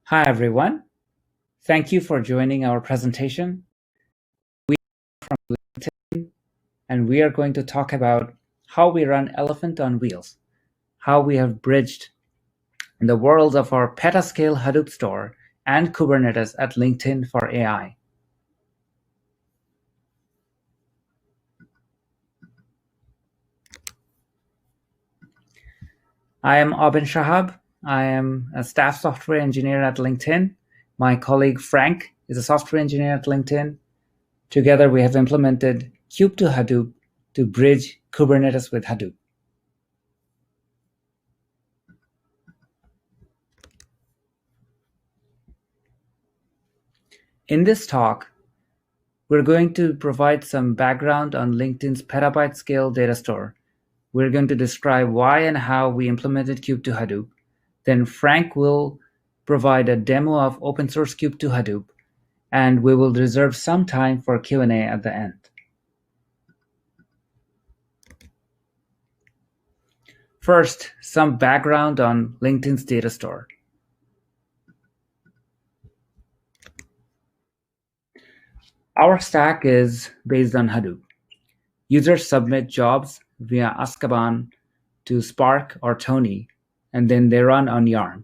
Hi, everyone. Thank you for joining our presentation. We are from LinkedIn, and we are going to talk about how we run Elephant on Wheels, how we have bridged the worlds of our Petabyte-scale Hadoop store and Kubernetes at LinkedIn for AI. I am Abin Shahab. I am a staff software engineer at LinkedIn. My colleague Frank is a software engineer at LinkedIn. Together, we have implemented Kube to Hadoop to bridge Kubernetes with Hadoop. In this talk, we're going to provide some background on LinkedIn's Petabyte-scale data store. We're going to describe why and how we implemented Kube to Hadoop. Then Frank will provide a demo of open source Kube to Hadoop, and we will reserve some time for Q&A at the end. First, some background on LinkedIn's data store. Our stack is based on Hadoop. Users submit jobs via Azkaban to Spark or Tony, and then they run on Yarn.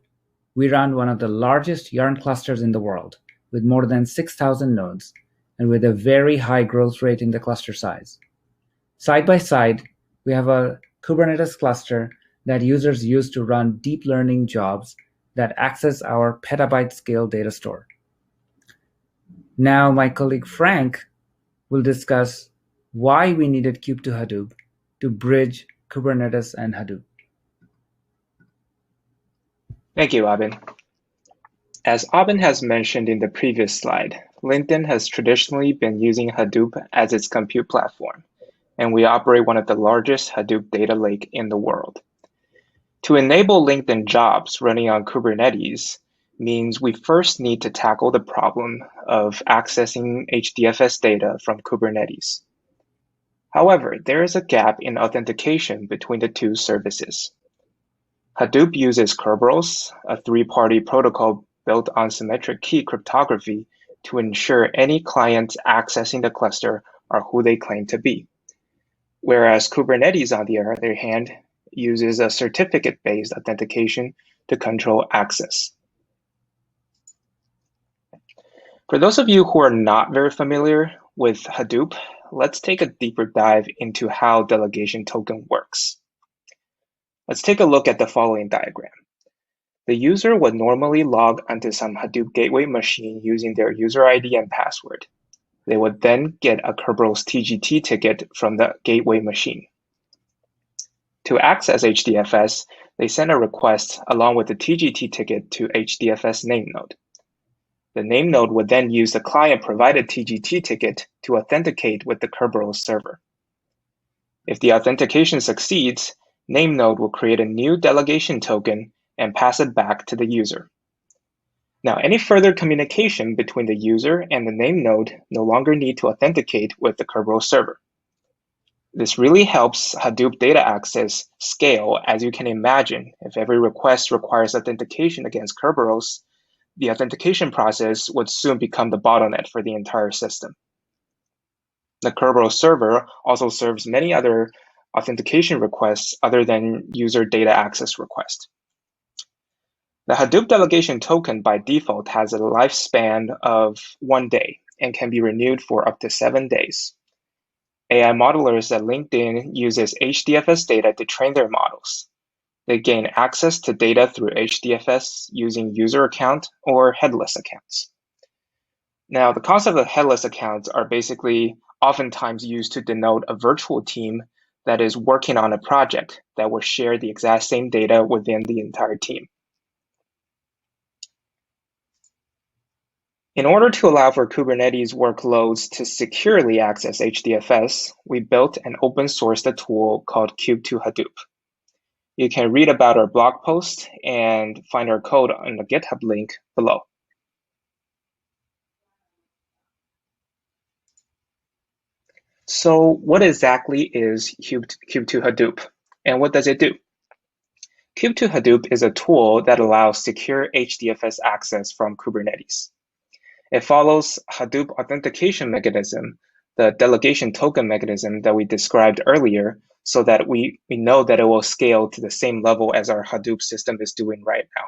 We run one of the largest Yarn clusters in the world, with more than 6,000 nodes, and with a very high growth rate in the cluster size. Side by side, we have a Kubernetes cluster that users use to run deep learning jobs that access our Petabyte-scale data store. Now, my colleague Frank will discuss why we needed Kube to Hadoop to bridge Kubernetes and Hadoop. Thank you, Abin. As Abin has mentioned in the previous slide, LinkedIn has traditionally been using Hadoop as its compute platform, and we operate one of the largest Hadoop data lake in the world. To enable LinkedIn jobs running on Kubernetes means we first need to tackle the problem of accessing HDFS data from Kubernetes. However, there is a gap in authentication between the two services. Hadoop uses Kerberos, a three-party protocol built on symmetric key cryptography to ensure any clients accessing the cluster are who they claim to be. Whereas Kubernetes, on the other hand, uses a certificate-based authentication to control access. For those of you who are not very familiar with Hadoop, let's take a deeper dive into how delegation token works. Let's take a look at the following diagram. The user would normally log onto some Hadoop gateway machine using their user ID and password. They would then get a Kerberos TGT ticket from the gateway machine. To access HDFS, they send a request along with the TGT ticket to HDFS name node. The name node would then use the client-provided TGT ticket to authenticate with the Kerberos server. If the authentication succeeds, name node will create a new delegation token and pass it back to the user. Now, any further communication between the user and the name node no longer need to authenticate with the Kerberos server. This really helps Hadoop data access scale. As you can imagine, if every request requires authentication against Kerberos, the authentication process would soon become the bottleneck for the entire system. The Kerberos server also serves many other authentication requests other than user data access requests. The Hadoop delegation token by default has a lifespan of 1 day and can be renewed for up to 7 days. AI modelers at LinkedIn uses HDFS data to train their models. They gain access to data through HDFS using user account or headless accounts. Now, the concept of headless accounts are basically oftentimes used to denote a virtual team that is working on a project that will share the exact same data within the entire team. In order to allow for Kubernetes workloads to securely access HDFS, we built and open sourced a tool called Kube to Hadoop. You can read about our blog post and find our code on the GitHub link below. So what exactly is Kube to Hadoop, and what does it do? kube2hadoop is a tool that allows secure HDFS access from Kubernetes. It follows Hadoop authentication mechanism, the delegation token mechanism that we described earlier, so that we know that it will scale to the same level as our Hadoop system is doing right now.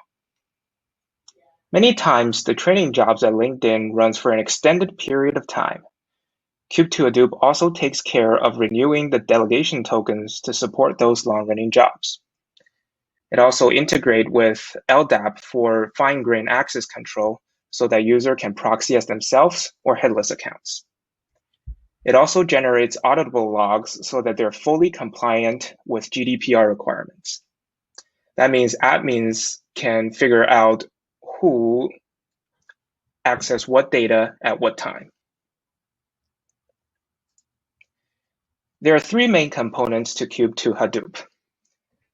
Many times, the training jobs at LinkedIn runs for an extended period of time. kube2hadoop also takes care of renewing the delegation tokens to support those long-running jobs. It also integrates with LDAP for fine-grained access control so that user can proxy as themselves or headless accounts. It also generates auditable logs so that they're fully compliant with GDPR requirements. That means admins can figure out who access what data at what time. There are three main components to kube2hadoop.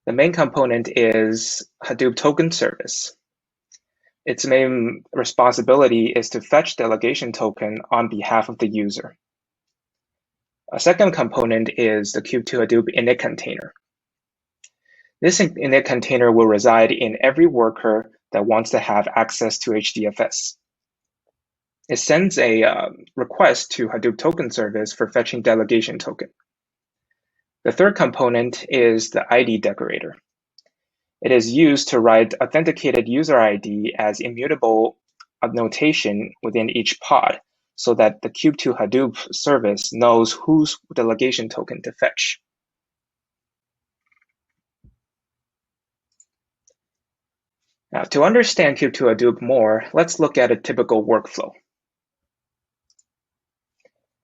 The main component is Hadoop token service. Its main responsibility is to fetch delegation token on behalf of the user. A second component is the kube2hadoop init container. This init container will reside in every worker that wants to have access to HDFS. It sends a request to Hadoop token service for fetching delegation token. The third component is the ID decorator. It is used to write authenticated user ID as immutable notation within each pod, so that the kube2hadoop service knows whose delegation token to fetch. Now, to understand kube2hadoop more, let's look at a typical workflow.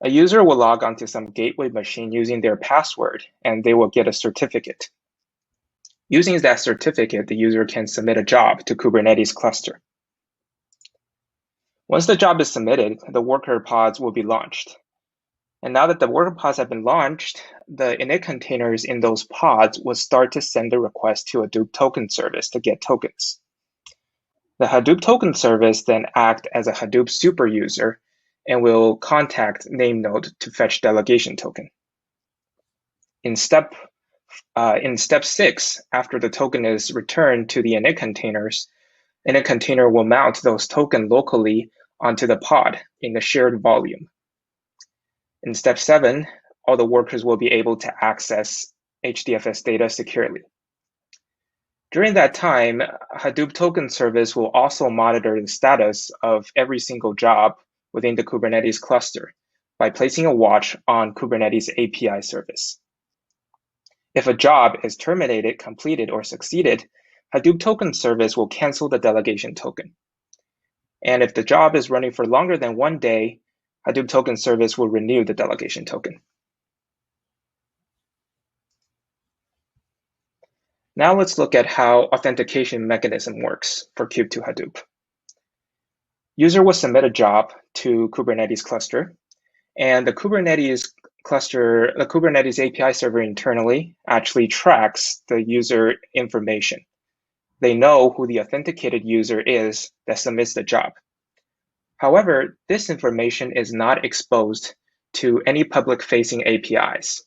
A user will log onto some gateway machine using their password, and they will get a certificate. Using that certificate, the user can submit a job to Kubernetes cluster. Once the job is submitted, the worker pods will be launched. And now that the worker pods have been launched, the init containers in those pods will start to send the request to a Hadoop token service to get tokens. The Hadoop token service then acts as a Hadoop super user and will contact name node to fetch delegation token. In step 6, after the token is returned to the init container will mount those tokens locally onto the pod in the shared volume. In step 7, all the workers will be able to access HDFS data securely. During that time, Hadoop token service will also monitor the status of every single job within the Kubernetes cluster by placing a watch on Kubernetes API service. If a job is terminated, completed, or succeeded, Hadoop token service will cancel the delegation token. And if the job is running for longer than 1 day, Hadoop token service will renew the delegation token. Now let's look at how authentication mechanism works for kube2hadoop. User will submit a job to Kubernetes cluster, and the Kubernetes cluster, the Kubernetes API server internally actually tracks the user information. They know who the authenticated user is that submits the job. However, this information is not exposed to any public-facing APIs.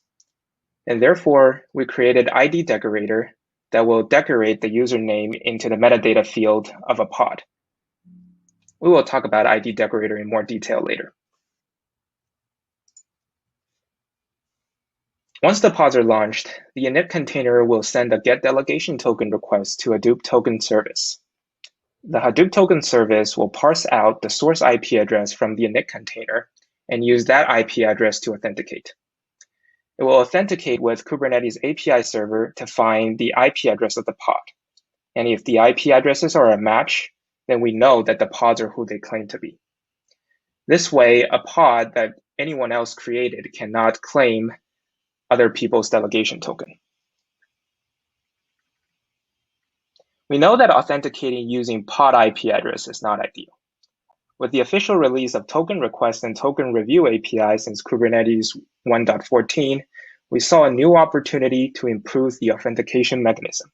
And therefore, we created ID decorator that will decorate the username into the metadata field of a pod. We will talk about ID decorator in more detail later. Once the pods are launched, the init container will send a get delegation token request to Hadoop token service. The Hadoop token service will parse out the source IP address from the init container and use that IP address to authenticate. It will authenticate with Kubernetes API server to find the IP address of the pod. And if the IP addresses are a match, then we know that the pods are who they claim to be. This way, a pod that anyone else created cannot claim other people's delegation token. We know that authenticating using pod IP address is not ideal. With the official release of token request and token review API since Kubernetes 1.14, we saw a new opportunity to improve the authentication mechanism.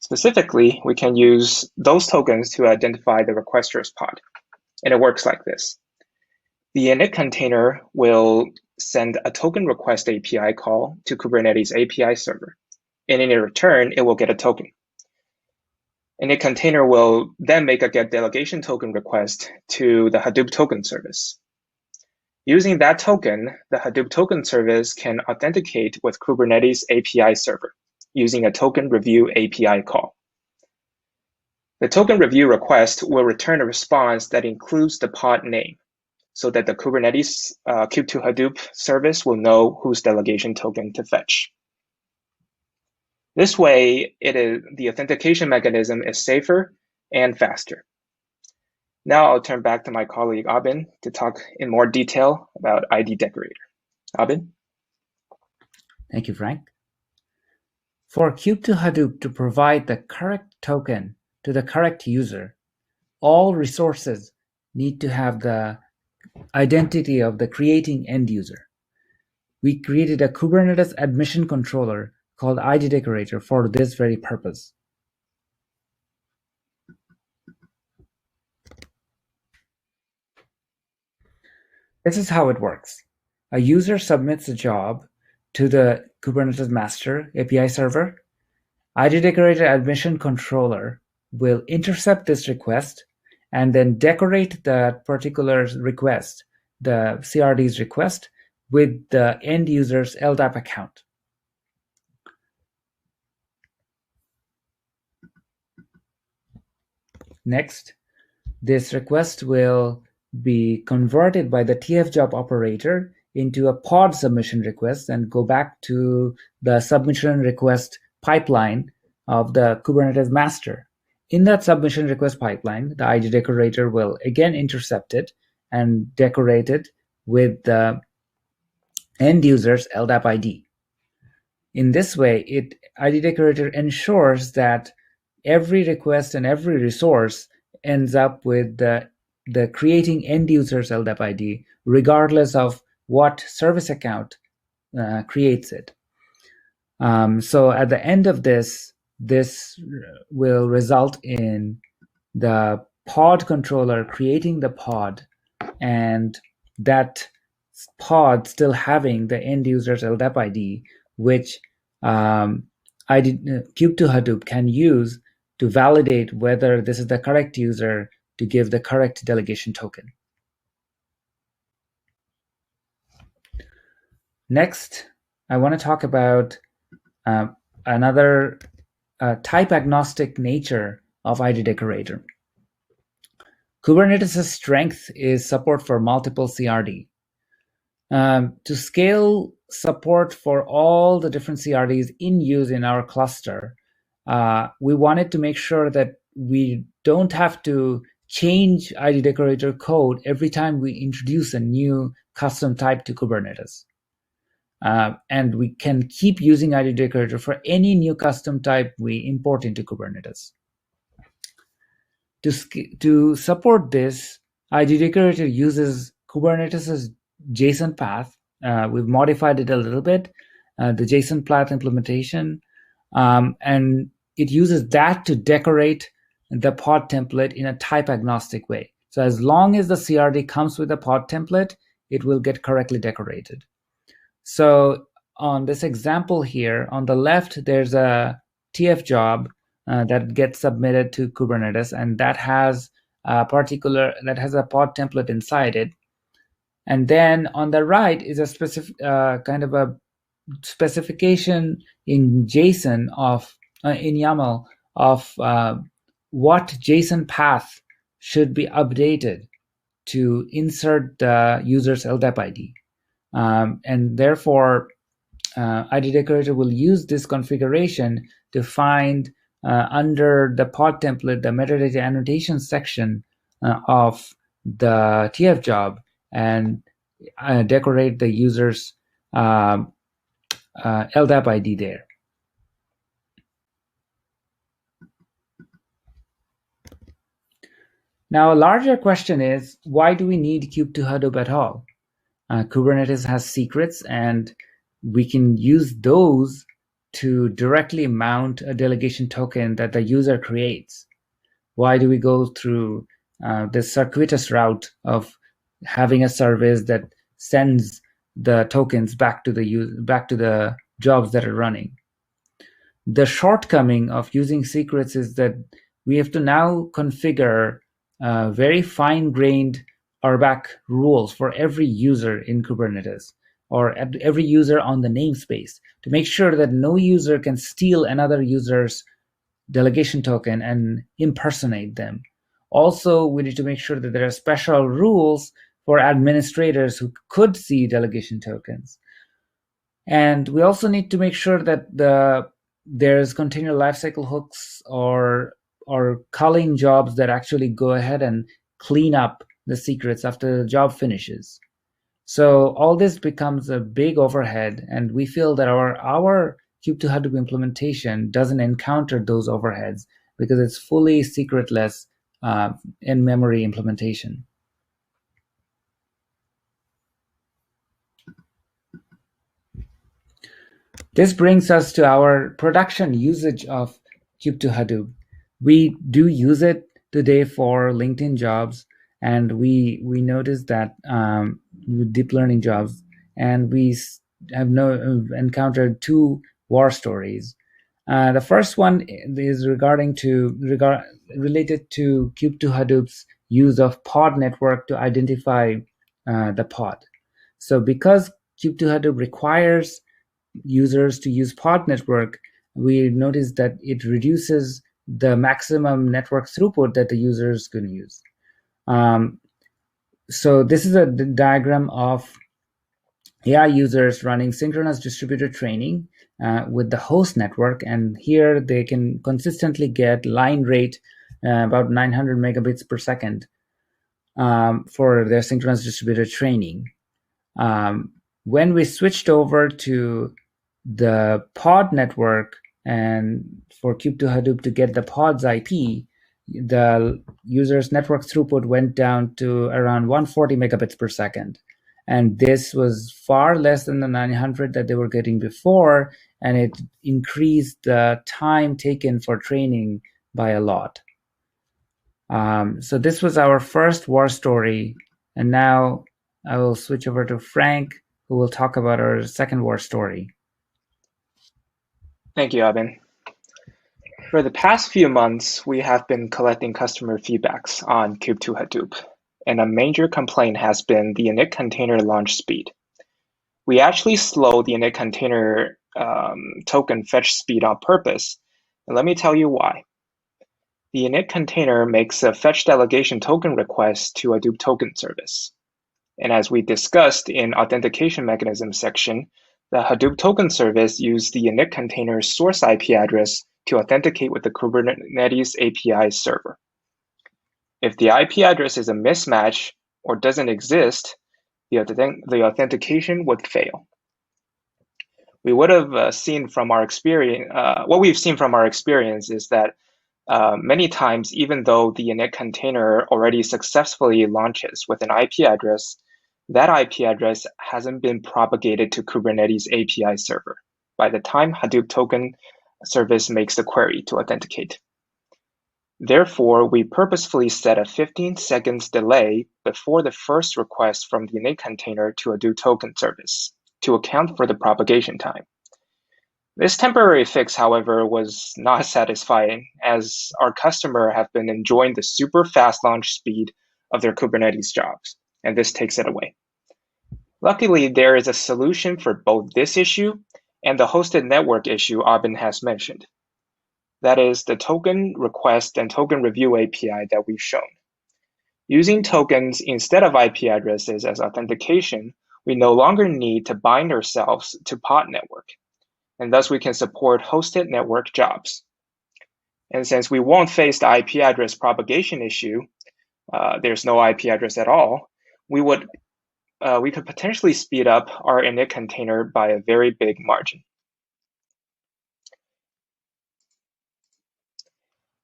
Specifically, we can use those tokens to identify the requester's pod. And it works like this. The init container will send a token request API call to Kubernetes API server. and in return, it will get a token. And a container will then make a get delegation token request to the Hadoop token service. Using that token, the Hadoop token service can authenticate with Kubernetes API server using a token review API call. The token review request will return a response that includes the pod name so that the Kubernetes Kube2 Hadoop service will know whose delegation token to fetch. This way, the authentication mechanism is safer and faster. Now I'll turn back to my colleague Abin to talk in more detail about ID decorator. Abin? Thank you, Frank. For Kube2 Hadoop to provide the correct token to the correct user, all resources need to have the identity of the creating end user. We created a Kubernetes admission controller called ID decorator for this very purpose. This is how it works. A user submits a job to the Kubernetes master API server. ID decorator admission controller will intercept this request and then decorate that particular request, the CRD's request, with the end user's LDAP account. Next, this request will be converted by the tfjob operator into a pod submission request and go back to the submission request pipeline of the Kubernetes master. In that submission request pipeline, the ID decorator will again intercept it and decorate it with the end user's LDAP ID. In this way, ID decorator ensures that every request and every resource ends up with the creating end user's LDAP ID, regardless of what service account creates it. So at the end of this will result in the pod controller creating the pod, and that pod still having the end user's LDAP ID, which Kube2 Hadoop can use to validate whether this is the correct user to give the correct delegation token. Next, I want to talk about another type-agnostic nature of ID decorator. Kubernetes' strength is support for multiple CRD. To scale support for all the different CRDs in use in our cluster, we wanted to make sure that we don't have to change ID decorator code every time we introduce a new custom type to Kubernetes. And we can keep using ID decorator for any new custom type we import into Kubernetes. To support this, ID decorator uses Kubernetes' JSON path. We've modified it a little bit, the JSON path implementation, and it uses that to decorate the pod template in a type-agnostic way. So as long as the CRD comes with a pod template, it will get correctly decorated. So on this example here, on the left, there's a TF job that gets submitted to Kubernetes, and that has a pod template inside it. And then on the right is a specific kind of a specification in JSON in YAML of what JSON path should be updated to insert the user's LDAP ID. And therefore, ID decorator will use this configuration to find under the pod template the metadata annotation section of the TF job and decorate the user's LDAP ID there. Now, a larger question is, why do we need Kube2 Hadoop at all? Kubernetes has secrets, and we can use those to directly mount a delegation token that the user creates. Why do we go through this circuitous route of having a service that sends the tokens back to the jobs that are running? The shortcoming of using secrets is that we have to now configure very fine-grained RBAC rules for every user in Kubernetes or every user on the namespace to make sure that no user can steal another user's delegation token and impersonate them. Also, we need to make sure that there are special rules for administrators who could see delegation tokens. And we also need to make sure that there's container lifecycle hooks or culling jobs that actually go ahead and clean up the secrets after the job finishes. So all this becomes a big overhead, and we feel that our Kube2Hadoop implementation doesn't encounter those overheads because it's fully secretless in-memory implementation. This brings us to our production usage of Kube2Hadoop. We do use it today for LinkedIn jobs, and we noticed that with deep learning jobs, and we have encountered two war stories. The first one is related to Kube2Hadoop's use of pod network to identify the pod. So because Kube2Hadoop requires users to use pod network, we notice that it reduces the maximum network throughput that the users can use. So this is a diagram of AI users running synchronous distributed training with the host network, and here they can consistently get line rate about 900 megabits per second for their synchronous distributed training. When we switched over to the pod network and for Kube2Hadoop to get the pod's IP, the user's network throughput went down to around 140 megabits per second. And this was far less than the 900 that they were getting before, and it increased the time taken for training by a lot. So this was our first war story, and now I will switch over to Frank, who will talk about our second war story. Thank you, Abin. For the past few months, we have been collecting customer feedbacks on Kube2Hadoop, and a major complaint has been the init container launch speed. We actually slowed the init container token fetch speed on purpose, and let me tell you why. The init container makes a fetch delegation token request to Hadoop token service. And as we discussed in Authentication mechanism section, the Hadoop token service used the init container's source IP address to authenticate with the Kubernetes API server. If the IP address is a mismatch or doesn't exist, the authentication would fail. We would have seen from our experience, what we've seen from our experience is that many times, even though the init container already successfully launches with an IP address, that IP address hasn't been propagated to Kubernetes API server by the time Hadoop token service makes the query to authenticate. Therefore, we purposefully set a 15 seconds delay before the first request from the init container to Hadoop token service to account for the propagation time. This temporary fix, however, was not satisfying, as our customer have been enjoying the super fast launch speed of their Kubernetes jobs, and this takes it away. Luckily, there is a solution for both this issue and the hosted network issue Abin has mentioned. That is the token request and token review API that we've shown. Using tokens instead of IP addresses as authentication, we no longer need to bind ourselves to pod network, and thus we can support hosted network jobs. And since we won't face the IP address propagation issue, there's no IP address at all, we could potentially speed up our init container by a very big margin.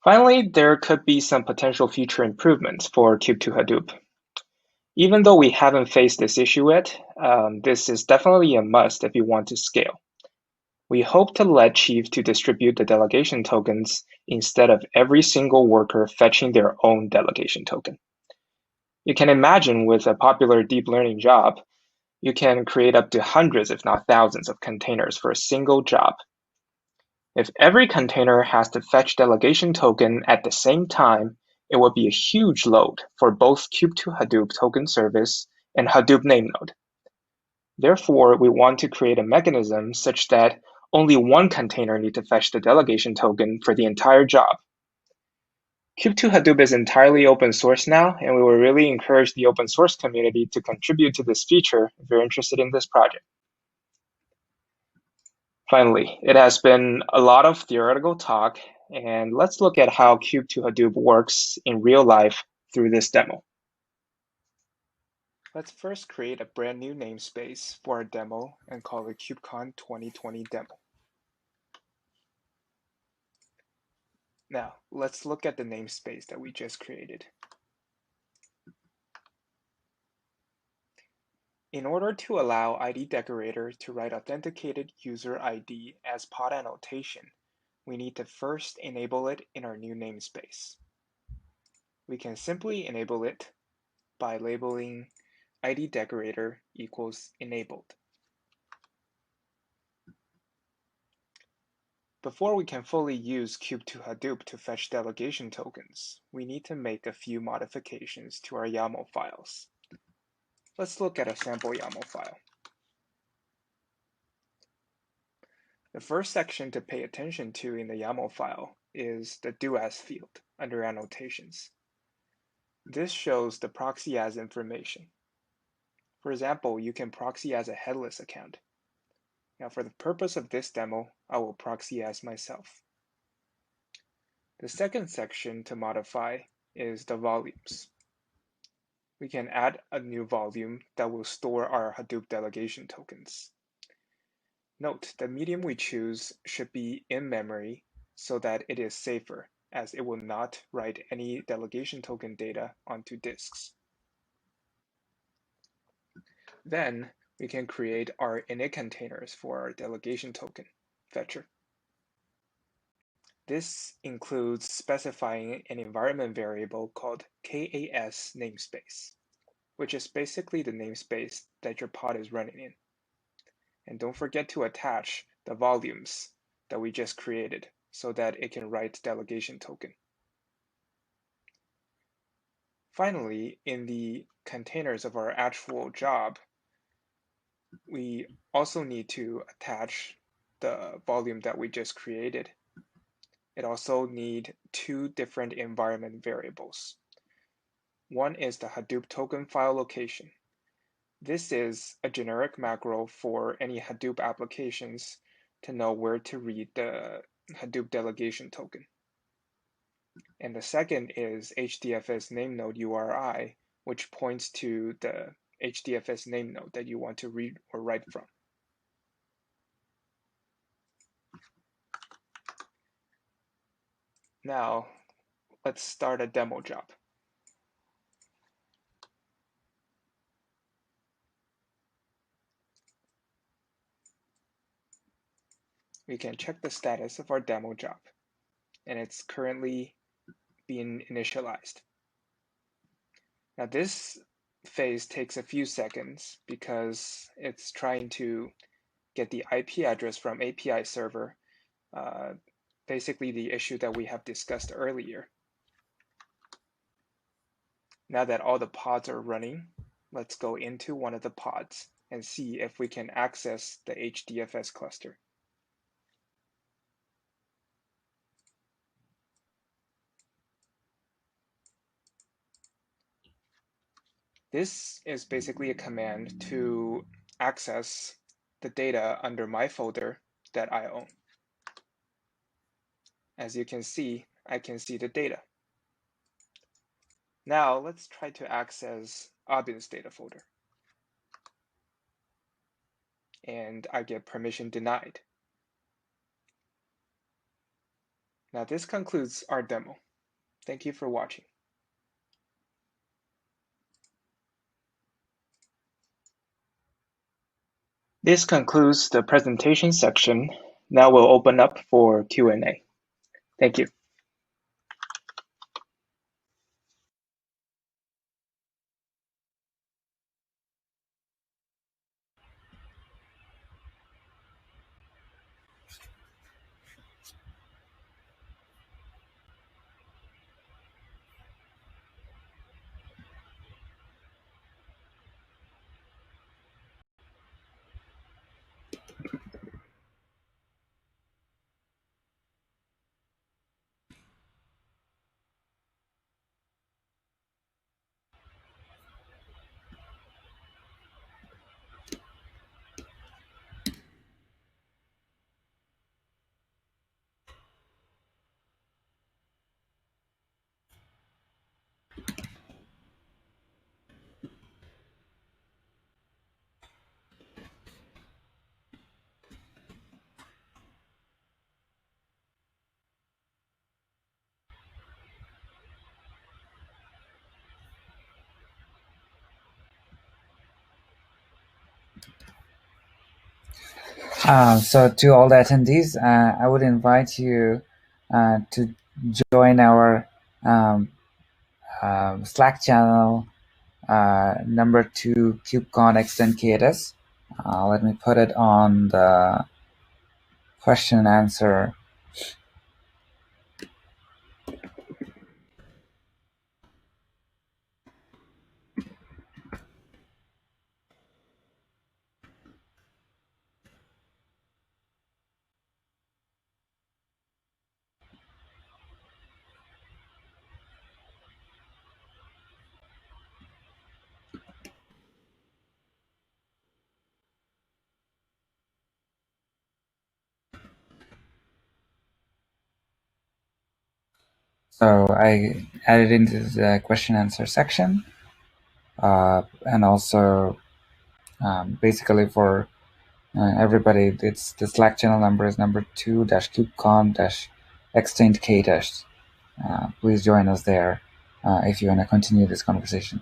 Finally, there could be some potential future improvements for Kube2Hadoop. Even though we haven't faced this issue yet, this is definitely a must if you want to scale. We hope to let Chief to distribute the delegation tokens instead of every single worker fetching their own delegation token. You can imagine with a popular deep learning job, you can create up to hundreds, if not thousands, of containers for a single job. If every container has to fetch delegation token at the same time, it would be a huge load for both kube2hadoop token service and Hadoop name node. Therefore, we want to create a mechanism such that only one container needs to fetch the delegation token for the entire job. Kube2Hadoop is entirely open source now, and we will really encourage the open source community to contribute to this feature if you're interested in this project. Finally, it has been a lot of theoretical talk, and let's look at how Kube2Hadoop works in real life through this demo. Let's first create a brand new namespace for our demo and call it KubeCon 2020 demo. Now, let's look at the namespace that we just created. In order to allow ID decorator to write authenticated user ID as pod annotation, we need to first enable it in our new namespace. We can simply enable it by labeling ID decorator equals enabled. Before we can fully use Kube2Hadoop to fetch delegation tokens, we need to make a few modifications to our YAML files. Let's look at a sample YAML file. The first section to pay attention to in the YAML file is the doas field under annotations. This shows the proxy as information. For example, you can proxy as a headless account. Now, for the purpose of this demo, I will proxy as myself. The second section to modify is the volumes. We can add a new volume that will store our Hadoop delegation tokens. Note, the medium we choose should be in memory so that it is safer, as it will not write any delegation token data onto disks. Then, we can create our init containers for our delegation token fetcher. This includes specifying an environment variable called KAS namespace, which is basically the namespace that your pod is running in. And don't forget to attach the volumes that we just created so that it can write delegation token. Finally, in the containers of our actual job, we also need to attach the volume that we just created. It also needs two different environment variables. One is the Hadoop token file location. This is a generic macro for any Hadoop applications to know where to read the Hadoop delegation token. And the second is HDFS name node URI, which points to the HDFS name node that you want to read or write from. Now, let's start a demo job. We can check the status of our demo job, and it's currently being initialized. Now this phase takes a few seconds because it's trying to get the IP address from API server, basically the issue that we have discussed earlier. Now that all the pods are running, let's go into one of the pods and see if we can access the HDFS cluster. This is basically a command to access the data under my folder that I own. As you can see, I can see the data. Now let's try to access Abin's data folder. And I get permission denied. Now this concludes our demo. Thank you for watching. This concludes the presentation section. Now we'll open up for Q&A. Thank you. So to all the attendees, I would invite you to join our um, Slack channel number 2 KubeCon Extend KDS. Let me put it on the question and answer. So I added into the question answer section, and also basically for everybody, it's the Slack channel number is number 2-KubeCon-Extend K-. Please join us there if you want to continue this conversation.